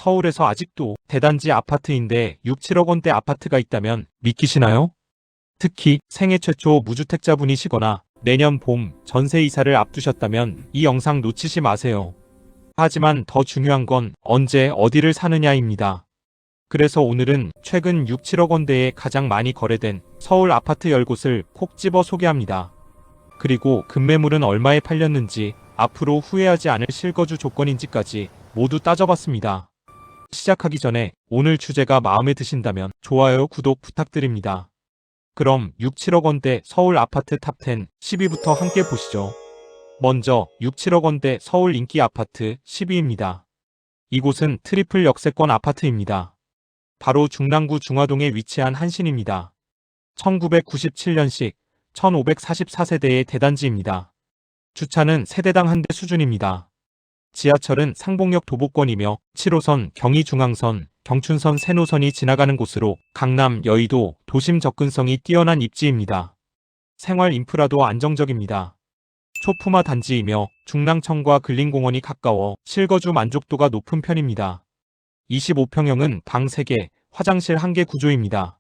서울에서 아직도 대단지 아파트인데 6, 7억 원대 아파트가 있다면 믿기시나요? 특히 생애 최초 무주택자분이시거나 내년 봄 전세 이사를 앞두셨다면 이 영상 놓치지 마세요. 하지만 더 중요한 건 언제 어디를 사느냐입니다. 그래서 오늘은 최근 6, 7억 원대에 가장 많이 거래된 서울 아파트 10곳을 콕 집어 소개합니다. 그리고 급매물은 얼마에 팔렸는지, 앞으로 후회하지 않을 실거주 조건인지까지 모두 따져봤습니다. 시작하기 전에 오늘 주제가 마음에 드신다면 좋아요, 구독 부탁드립니다. 그럼 6, 7억 원대 서울 아파트 탑10 10위부터 함께 보시죠. 먼저 6, 7억 원대 서울 인기 아파트 10위입니다. 이곳은 트리플 역세권 아파트입니다. 바로 중랑구 중화동에 위치한 한신입니다. 1997년식 1544세대의 대단지입니다. 주차는 세대당 한 대 수준입니다. 지하철은 상봉역 도보권이며 7호선, 경의중앙선, 경춘선 3노선이 지나가는 곳으로 강남, 여의도, 도심 접근성이 뛰어난 입지입니다. 생활 인프라도 안정적입니다. 초품화 단지이며 중랑천과 근린공원이 가까워 실거주 만족도가 높은 편입니다. 25평형은 방 3개, 화장실 1개 구조입니다.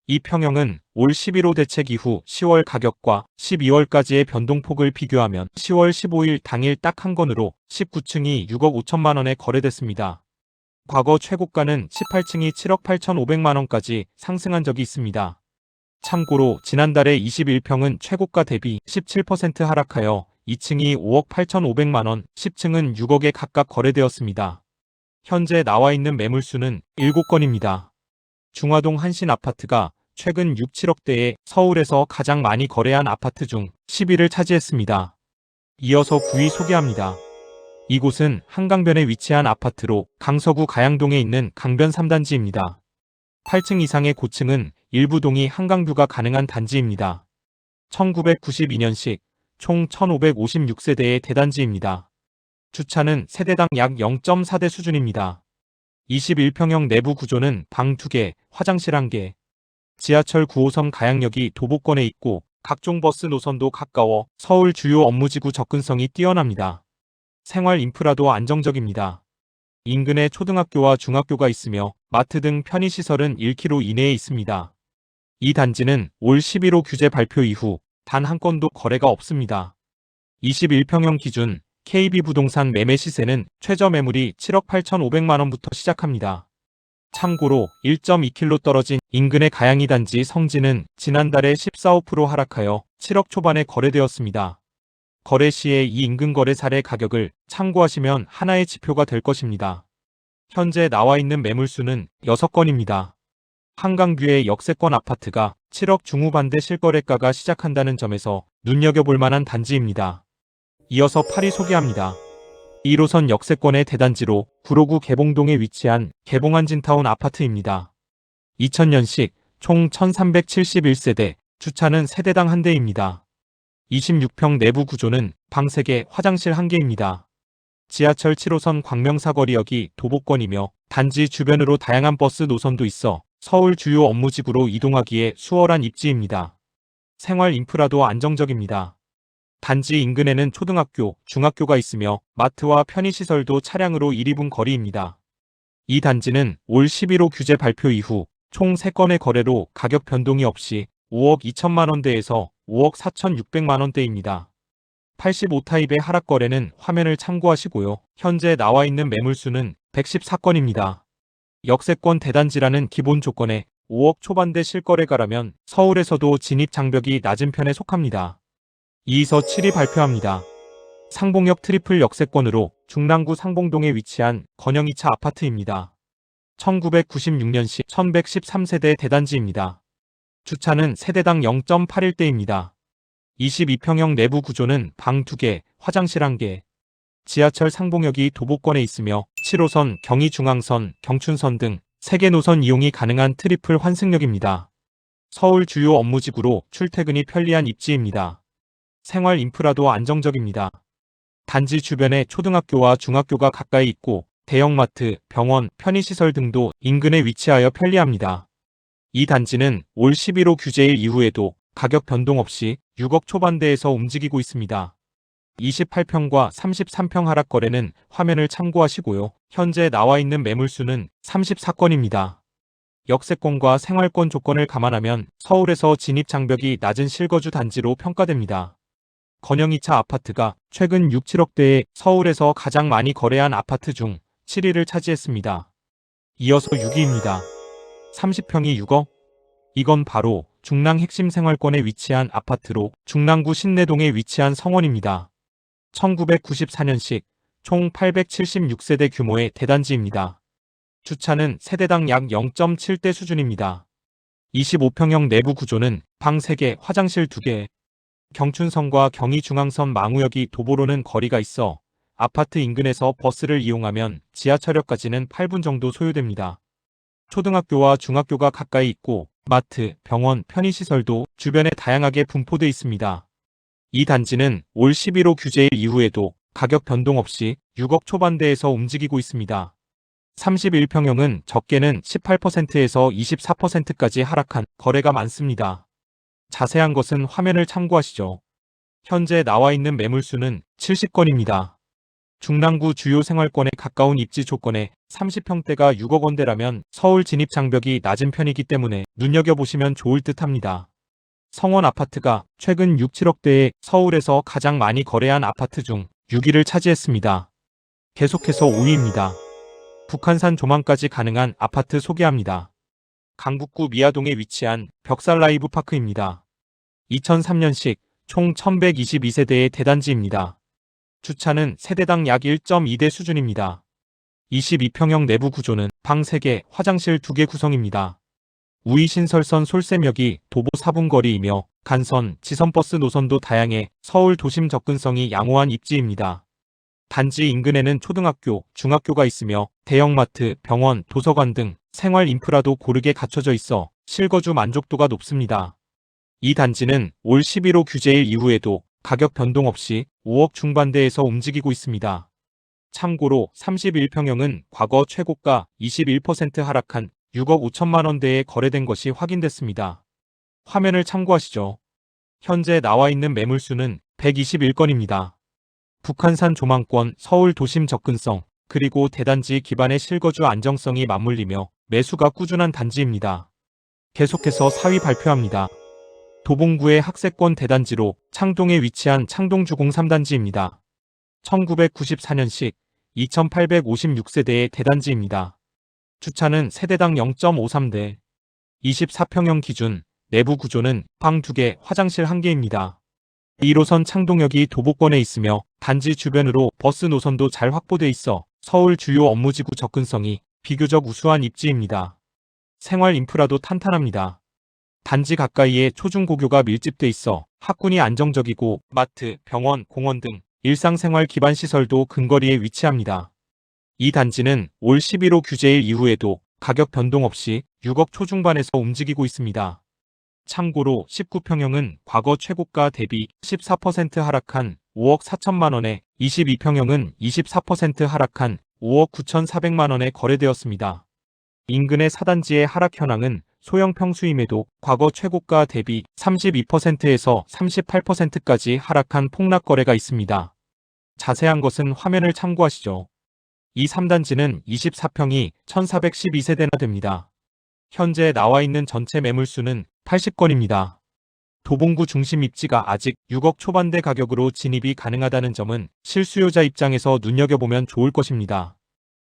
이 평형은 올 11호 대책 이후 10월 가격과 12월까지의 변동폭을 비교하면 10월 15일 당일 딱 한 건으로 19층이 6억 5천만 원에 거래됐습니다. 과거 최고가는 18층이 7억 8천5백만 원까지 상승한 적이 있습니다. 참고로 지난달에 21평은 최고가 대비 17% 하락하여 2층이 5억 8천5백만 원, 10층은 6억에 각각 거래되었습니다. 현재 나와 있는 매물수는 7건입니다. 중화동 한신 아파트가 최근 6, 7억대에 서울에서 가장 많이 거래한 아파트 중 10위를 차지했습니다. 이어서 9위 소개합니다. 이곳은 한강변에 위치한 아파트로 강서구 가양동에 있는 강변 3단지입니다. 8층 이상의 고층은 일부 동이 한강뷰가 가능한 단지입니다. 1992년식 총 1556세대의 대단지입니다. 주차는 세대당 약 0.4대 수준입니다. 21평형 내부 구조는 방 2개, 화장실 1개. 지하철 9호선 가양역이 도보권에 있고 각종 버스 노선도 가까워 서울 주요 업무지구 접근성이 뛰어납니다. 생활 인프라도 안정적입니다. 인근에 초등학교와 중학교가 있으며 마트 등 편의시설은 1km 이내에 있습니다. 이 단지는 올 11호 규제 발표 이후 단 한 건도 거래가 없습니다. 21평형 기준 KB부동산 매매 시세는 최저 매물이 7억 8천5백만 원부터 시작합니다. 참고로 1.2km 떨어진 인근의 가양이 단지 성지는 지난달에 14.5% 하락하여 7억 초반에 거래되었습니다. 거래 시에 이 인근 거래 사례 가격을 참고하시면 하나의 지표가 될 것입니다. 현재 나와 있는 매물수는 6건입니다. 한강뷰의 역세권 아파트가 7억 중후반대 실거래가가 시작한다는 점에서 눈여겨볼 만한 단지입니다. 이어서 8위 소개합니다. 1호선 역세권의 대단지로 구로구 개봉동에 위치한 개봉한진타운 아파트입니다. 2000년식 총 1371세대, 주차는 세대당 한 대입니다. 26평 내부 구조는 방 3개, 화장실 1개입니다. 지하철 7호선 광명사거리역이 도보권이며 단지 주변으로 다양한 버스 노선도 있어 서울 주요 업무지구로 이동하기에 수월한 입지입니다. 생활 인프라도 안정적입니다. 단지 인근에는 초등학교, 중학교가 있으며 마트와 편의시설도 차량으로 1인분 거리입니다. 이 단지는 올 11호 규제 발표 이후 총 3건의 거래로 가격 변동이 없이 5억 2천만 원대에서 5억 4천6백만 원대입니다. 85타입의 하락 거래는 화면을 참고하시고요. 현재 나와 있는 매물수는 114건입니다. 역세권 대단지라는 기본 조건에 5억 초반대 실거래가라면 서울에서도 진입 장벽이 낮은 편에 속합니다. 2위서 7위 발표합니다. 상봉역 트리플 역세권으로 중랑구 상봉동에 위치한 건영 2차 아파트입니다. 1996년식 1113세대 대단지입니다. 주차는 세대당 0.81대입니다. 22평형 내부 구조는 방 2개, 화장실 1개. 지하철 상봉역이 도보권에 있으며 7호선, 경의중앙선, 경춘선 등 3개 노선 이용이 가능한 트리플 환승역입니다. 서울 주요 업무지구로 출퇴근이 편리한 입지입니다. 생활 인프라도 안정적입니다. 단지 주변에 초등학교와 중학교가 가까이 있고 대형마트, 병원, 편의시설 등도 인근에 위치하여 편리합니다. 이 단지는 올 11호 규제일 이후에도 가격 변동 없이 6억 초반대에서 움직이고 있습니다. 28평과 33평 하락 거래는 화면을 참고하시고요. 현재 나와 있는 매물수는 34건입니다. 역세권과 생활권 조건을 감안하면 서울에서 진입 장벽이 낮은 실거주 단지로 평가됩니다. 건영 2차 아파트가 최근 6, 7억대에 서울에서 가장 많이 거래한 아파트 중 7위를 차지했습니다. 이어서 6위입니다. 30평이 6억? 이건 바로 중랑 핵심 생활권에 위치한 아파트로 중랑구 신내동에 위치한 성원입니다. 1994년식 총 876세대 규모의 대단지입니다. 주차는 세대당 약 0.7대 수준입니다. 25평형 내부 구조는 방 3개, 화장실 2개. 경춘선과 경의중앙선 망우역이 도보로는 거리가 있어 아파트 인근에서 버스를 이용하면 지하철역까지는 8분 정도 소요됩니다. 초등학교와 중학교가 가까이 있고 마트, 병원, 편의시설도 주변에 다양하게 분포돼 있습니다. 이 단지는 올 11호 규제일 이후에도 가격 변동 없이 6억 초반대에서 움직이고 있습니다. 31평형은 적게는 18%에서 24%까지 하락한 거래가 많습니다. 자세한 것은 화면을 참고하시죠. 현재 나와 있는 매물수는 70건입니다. 중랑구 주요 생활권에 가까운 입지 조건에 30평대가 6억 원대라면 서울 진입 장벽이 낮은 편이기 때문에 눈여겨보시면 좋을 듯합니다. 성원 아파트가 최근 6, 7억대에 서울에서 가장 많이 거래한 아파트 중 6위를 차지했습니다. 계속해서 5위입니다. 북한산 조망까지 가능한 아파트 소개합니다. 강북구 미아동에 위치한 벽살 라이브 파크입니다. 2003년식 총 1122세대의 대단지입니다. 주차는 세대당 약 1.2대 수준입니다. 22평형 내부 구조는 방 3개, 화장실 2개 구성입니다. 우이신설선 솔샘역이 도보 4분 거리이며 간선, 지선버스 노선도 다양해 서울 도심 접근성이 양호한 입지입니다. 단지 인근에는 초등학교, 중학교가 있으며 대형마트, 병원, 도서관 등 생활 인프라도 고르게 갖춰져 있어 실거주 만족도가 높습니다. 이 단지는 올 11호 규제일 이후에도 가격 변동 없이 5억 중반대에서 움직이고 있습니다. 참고로 31평형은 과거 최고가 21% 하락한 6억 5천만 원대에 거래된 것이 확인됐습니다. 화면을 참고하시죠. 현재 나와 있는 매물수는 121건입니다. 북한산 조망권, 서울 도심 접근성, 그리고 대단지 기반의 실거주 안정성이 맞물리며 매수가 꾸준한 단지입니다. 계속해서 4위 발표합니다. 도봉구의 학세권 대단지로 창동에 위치한 창동주공 3단지입니다. 1994년식 2856세대의 대단지입니다. 주차는 세대당 0.53대, 24평형 기준, 내부 구조는 방 2개, 화장실 1개입니다. 1호선 창동역이 도보권에 있으며 단지 주변으로 버스 노선도 잘 확보돼 있어 서울 주요 업무지구 접근성이 비교적 우수한 입지입니다. 생활 인프라도 탄탄합니다. 단지 가까이에 초중고교가 밀집돼 있어 학군이 안정적이고 마트, 병원, 공원 등 일상생활 기반 시설도 근거리에 위치합니다. 이 단지는 올 11호 규제일 이후에도 가격 변동 없이 6억 초중반에서 움직이고 있습니다. 참고로 19평형은 과거 최고가 대비 14% 하락한 5억 4천만 원에 22평형은 24% 하락한 5억 9,400만 원에 거래되었습니다. 인근의 사단지의 하락 현황은 소형 평수임에도 과거 최고가 대비 32%에서 38%까지 하락한 폭락 거래가 있습니다. 자세한 것은 화면을 참고하시죠. 이 3단지는 24평이 1412세대나 됩니다. 현재 나와 있는 전체 매물수는 80건입니다. 도봉구 중심 입지가 아직 6억 초반대 가격으로 진입이 가능하다는 점은 실수요자 입장에서 눈여겨보면 좋을 것입니다.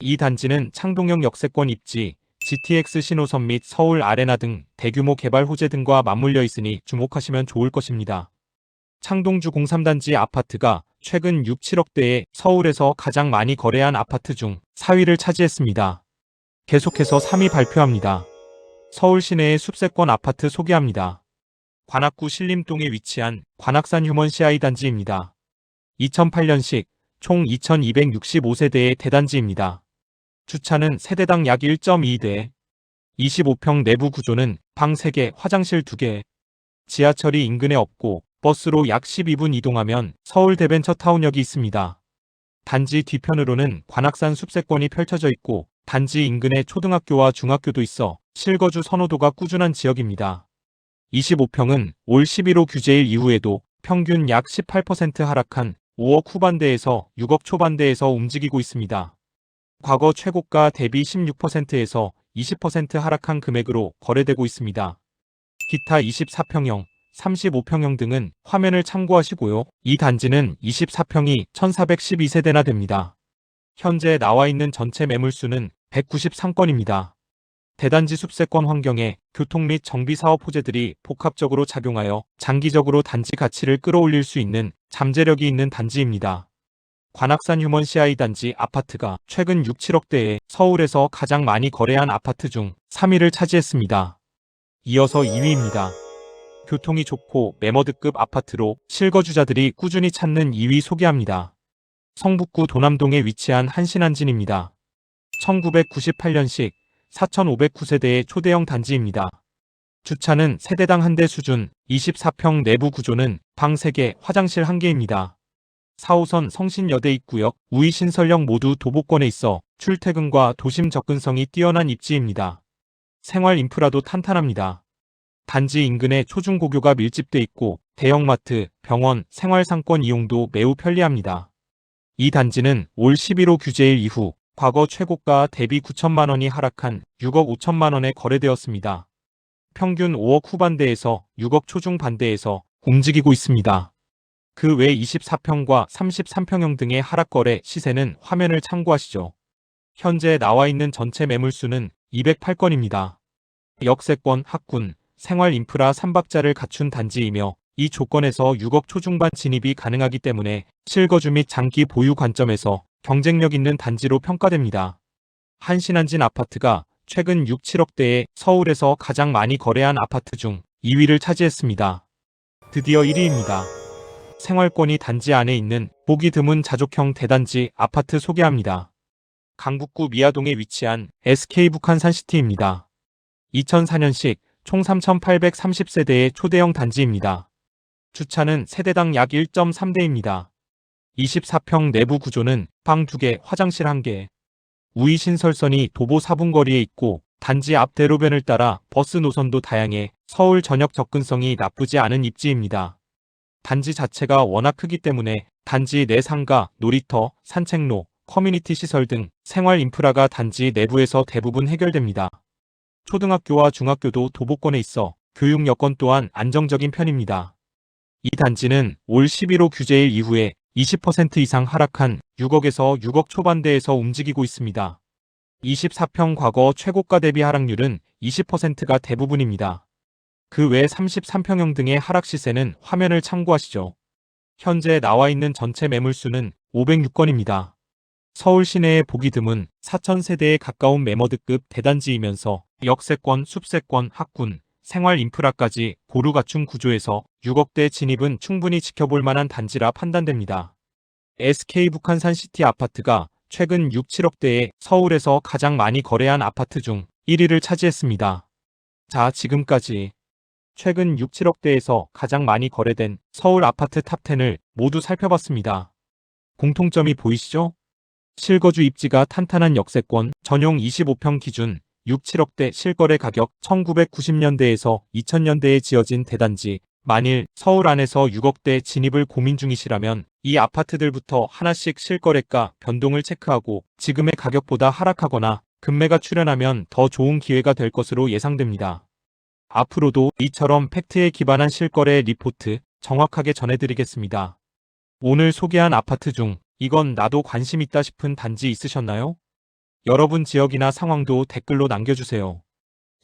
이 단지는 창동역 역세권 입지, GTX 신호선 및 서울 아레나 등 대규모 개발 호재 등과 맞물려 있으니 주목하시면 좋을 것입니다. 창동주 03단지 아파트가 최근 6, 7억대에 서울에서 가장 많이 거래한 아파트 중 4위를 차지했습니다. 계속해서 3위 발표합니다. 서울 시내의 숲세권 아파트 소개합니다. 관악구 신림동에 위치한 관악산 휴먼 CI 단지입니다. 2008년식 총 2265세대의 대단지입니다. 주차는 세대당 약 1.2대, 25평 내부 구조는 방 3개, 화장실 2개, 지하철이 인근에 없고 버스로 약 12분 이동하면 서울 대벤처타운역이 있습니다. 단지 뒤편으로는 관악산 숲세권이 펼쳐져 있고 단지 인근에 초등학교와 중학교도 있어 실거주 선호도가 꾸준한 지역입니다. 25평은 올 11호 규제일 이후에도 평균 약 18% 하락한 5억 후반대에서 6억 초반대에서 움직이고 있습니다. 과거 최고가 대비 16%에서 20% 하락한 금액으로 거래되고 있습니다. 기타 24평형, 35평형 등은 화면을 참고하시고요. 이 단지는 24평이 1412세대나 됩니다. 현재 나와 있는 전체 매물수는 193건입니다. 대단지 숲세권 환경에 교통 및 정비 사업 호재들이 복합적으로 작용하여 장기적으로 단지 가치를 끌어올릴 수 있는 잠재력이 있는 단지입니다. 관악산 휴먼 CI 단지 아파트가 최근 6, 7억대에 서울에서 가장 많이 거래한 아파트 중 3위를 차지했습니다. 이어서 2위입니다. 교통이 좋고 매머드급 아파트로 실거주자들이 꾸준히 찾는 2위 소개합니다. 성북구 도남동에 위치한 한신한진입니다. 1998년식 4,509세대의 초대형 단지입니다. 주차는 세대당 1대 수준, 24평 내부 구조는 방 3개, 화장실 1개입니다. 4호선 성신여대 입구역, 우이신설역 모두 도보권에 있어 출퇴근과 도심 접근성이 뛰어난 입지입니다. 생활 인프라도 탄탄합니다. 단지 인근에 초중고교가 밀집돼 있고 대형마트, 병원, 생활상권 이용도 매우 편리합니다. 이 단지는 올 11호 규제일 이후 과거 최고가 대비 9천만 원이 하락한 6억 5천만 원에 거래되었습니다. 평균 5억 후반대에서 6억 초중반대에서 움직이고 있습니다. 그 외 24평과 33평형 등의 하락 거래 시세는 화면을 참고하시죠. 현재 나와 있는 전체 매물수는 208건입니다. 역세권, 학군, 생활 인프라 3박자를 갖춘 단지이며 이 조건에서 6억 초중반 진입이 가능하기 때문에 실거주 및 장기 보유 관점에서 경쟁력 있는 단지로 평가됩니다. 한신한진 아파트가 최근 6, 7억대에 서울에서 가장 많이 거래한 아파트 중 2위를 차지했습니다. 드디어 1위입니다. 생활권이 단지 안에 있는 보기 드문 자족형 대단지 아파트 소개합니다. 강북구 미아동에 위치한 SK 북한산시티입니다. 2004년식 총 3,830세대의 초대형 단지입니다. 주차는 세대당 약 1.3대입니다. 24평 내부 구조는 방 2개, 화장실 1개. 우이신설선이 도보 4분 거리에 있고 단지 앞 대로변을 따라 버스 노선도 다양해 서울 전역 접근성이 나쁘지 않은 입지입니다. 단지 자체가 워낙 크기 때문에 단지 내 상가, 놀이터, 산책로, 커뮤니티 시설 등 생활 인프라가 단지 내부에서 대부분 해결됩니다. 초등학교와 중학교도 도보권에 있어 교육 여건 또한 안정적인 편입니다. 이 단지는 올 11호 규제일 이후에 20% 이상 하락한 6억에서 6억 초반대에서 움직이고 있습니다. 24평 과거 최고가 대비 하락률은 20%가 대부분입니다. 그 외 33평형 등의 하락 시세는 화면을 참고하시죠. 현재 나와 있는 전체 매물수는 506건입니다. 서울 시내에 보기 드문 4,000세대에 가까운 매머드급 대단지이면서 역세권, 숲세권, 학군, 생활 인프라까지 고루 갖춘 구조에서 6억대 진입은 충분히 지켜볼 만한 단지라 판단됩니다. SK 북한산시티 아파트가 최근 6, 7억대에 서울에서 가장 많이 거래한 아파트 중 1위를 차지했습니다. 자, 지금까지 최근 6, 7억대에서 가장 많이 거래된 서울 아파트 탑10을 모두 살펴봤습니다. 공통점이 보이시죠? 실거주 입지가 탄탄한 역세권, 전용 25평 기준 6, 7억대 실거래 가격 1990년대에서 2000년대에 지어진 대단지, 만일 서울 안에서 6억대 진입을 고민 중이시라면 이 아파트들부터 하나씩 실거래가 변동을 체크하고 지금의 가격보다 하락하거나 급매가 출현하면 더 좋은 기회가 될 것으로 예상됩니다. 앞으로도 이처럼 팩트에 기반한 실거래 리포트 정확하게 전해드리겠습니다. 오늘 소개한 아파트 중 이건 나도 관심 있다 싶은 단지 있으셨나요? 여러분 지역이나 상황도 댓글로 남겨주세요.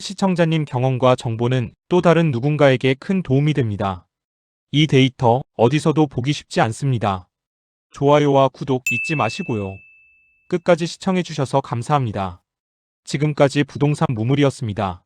시청자님 경험과 정보는 또 다른 누군가에게 큰 도움이 됩니다. 이 데이터 어디서도 보기 쉽지 않습니다. 좋아요와 구독 잊지 마시고요. 끝까지 시청해주셔서 감사합니다. 지금까지 부동산 무물이었습니다.